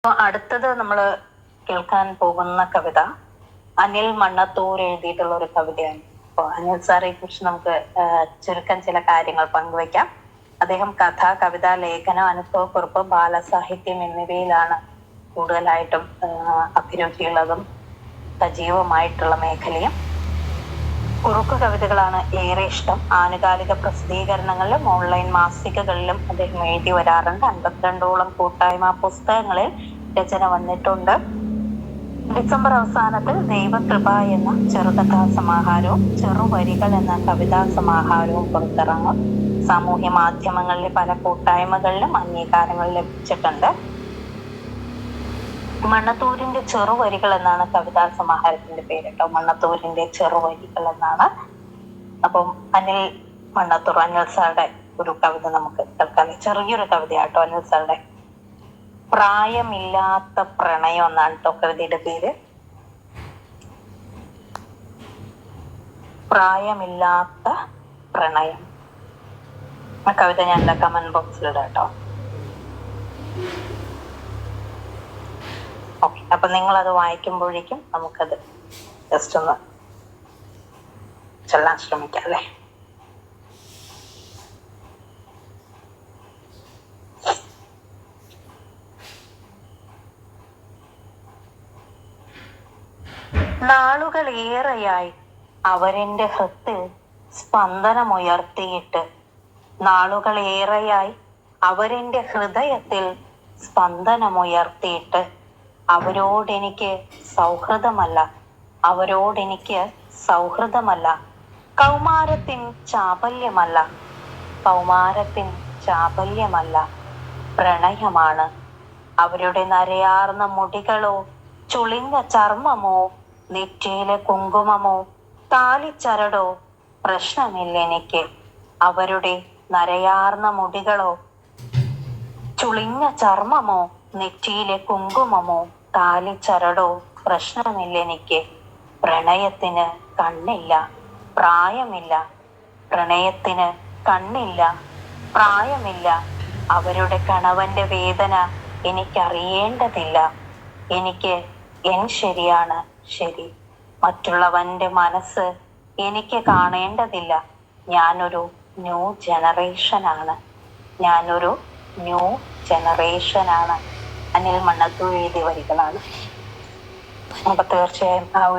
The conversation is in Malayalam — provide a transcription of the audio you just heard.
അടുത്തത് നമ്മൾ കേൾക്കാൻ പോകുന്ന കവിത അനിൽ മണ്ണത്തൂർ എഴുതിയിട്ടുള്ള ഒരു കവിതയാണ്. അപ്പോൾ അനിൽ സാറെ കുറിച്ച് നമുക്ക് ചുരുക്കം ചില കാര്യങ്ങൾ പങ്കുവയ്ക്കാം. അദ്ദേഹം കഥ, കവിത, ലേഖനം, അനുഭവക്കുറിപ്പ്, ബാലസാഹിത്യം എന്നിവയിലാണ് കൂടുതലായിട്ടും അഭിരുചിയുള്ളതും സജീവമായിട്ടുള്ള മേഖലയും. കുറുക്കു കവിതകളാണ് ഏറെ ഇഷ്ടം. ആനുകാലിക പ്രസിദ്ധീകരണങ്ങളിലും ഓൺലൈൻ മാസികകളിലും അദ്ദേഹം എഴുതി വരാറുണ്ട്. 52ഓളം കൂട്ടായ്മ പുസ്തകങ്ങളിൽ രചന വന്നിട്ടുണ്ട്. ഡിസംബർ അവസാനത്തിൽ ദൈവകൃപ എന്ന ചെറുകഥാ സമാഹാരവും ചെറുവരികൾ എന്ന കവിതാ സമാഹാരവും പുറത്തിറങ്ങും. സാമൂഹ്യ മാധ്യമങ്ങളിലെ പല കൂട്ടായ്മകളിലും അംഗീകാരങ്ങൾ ലഭിച്ചിട്ടുണ്ട്. മണ്ണത്തൂരിന്റെ ചെറുവരികൾ എന്നാണ് കവിതാ സമാഹാരത്തിന്റെ പേര് കേട്ടോ. മണ്ണത്തൂരിന്റെ ചെറുവരികൾ എന്നാണ്. അപ്പം അനിൽ മണ്ണത്തൂർ, അനിൽ സാറുടെ ഒരു കവിത നമുക്ക് കേൾക്കാം. ചെറിയൊരു കവിതയാട്ടോ അനിൽ സാറുടെ. പ്രായമില്ലാത്ത പ്രണയം എന്നാണ് കേട്ടോ കവിതയുടെ പേര്. പ്രായമില്ലാത്ത പ്രണയം. ആ കവിത ഞാൻ എൻ്റെ കമന്റ് ബോക്സിലിടാം കേട്ടോ. ഓക്കെ, അപ്പൊ നിങ്ങൾ അത് വായിക്കുമ്പോഴേക്കും നമുക്കത് ജസ്റ്റ് ഒന്ന് ചൊല്ലാൻ ശ്രമിക്കാം അല്ലേ. നാളുകളേറെയായി അവരെന്റെ ഹൃത്തിൽ സ്പന്ദനമുയർത്തിയിട്ട്, നാളുകളേറെയായി അവരെന്റെ ഹൃദയത്തിൽ സ്പന്ദനമുയർത്തിയിട്ട്, അവരോടെനിക്ക് സൗഹൃദമല്ല, അവരോടെനിക്ക് സൗഹൃദമല്ല, കൗമാരത്തിൻ ചാപല്യമല്ല, കൗമാരത്തിൻ ചാപല്യമല്ല, പ്രണയമാണ്. അവരുടെ നരയാർന്ന മുടികളോ ചുളിഞ്ഞ ചർമ്മമോ നെറ്റിയിലെ കുങ്കുമമോ താലിച്ചരടോ പ്രശ്നമില്ലെനിക്ക്. അവരുടെ നരയാർന്ന മുടികളോ ചുളിഞ്ഞ ചർമ്മമോ നെറ്റിയിലെ കുങ്കുമമോ താലിച്ചരടോ പ്രശ്നമില്ലെനിക്ക്. പ്രണയത്തിന് കണ്ണില്ല, പ്രായമില്ല, പ്രണയത്തിന് കണ്ണില്ല, പ്രായമില്ല. അവരുടെ കണവന്റെ വേദന എനിക്കറിയേണ്ടതില്ല. എനിക്ക് എൻ ശരിയാണ് ശരി, മറ്റുള്ളവന്റെ മനസ്സ് എനിക്ക് കാണേണ്ടതില്ല. ഞാനൊരു ന്യൂ ജനറേഷനാണ്, ഞാനൊരു ന്യൂ ജനറേഷനാണ്. അനിൽ മണ്ണത്തൂർ എഴുതിയ വരികളാണ്. അപ്പൊ തീർച്ചയായും ആ ഒരു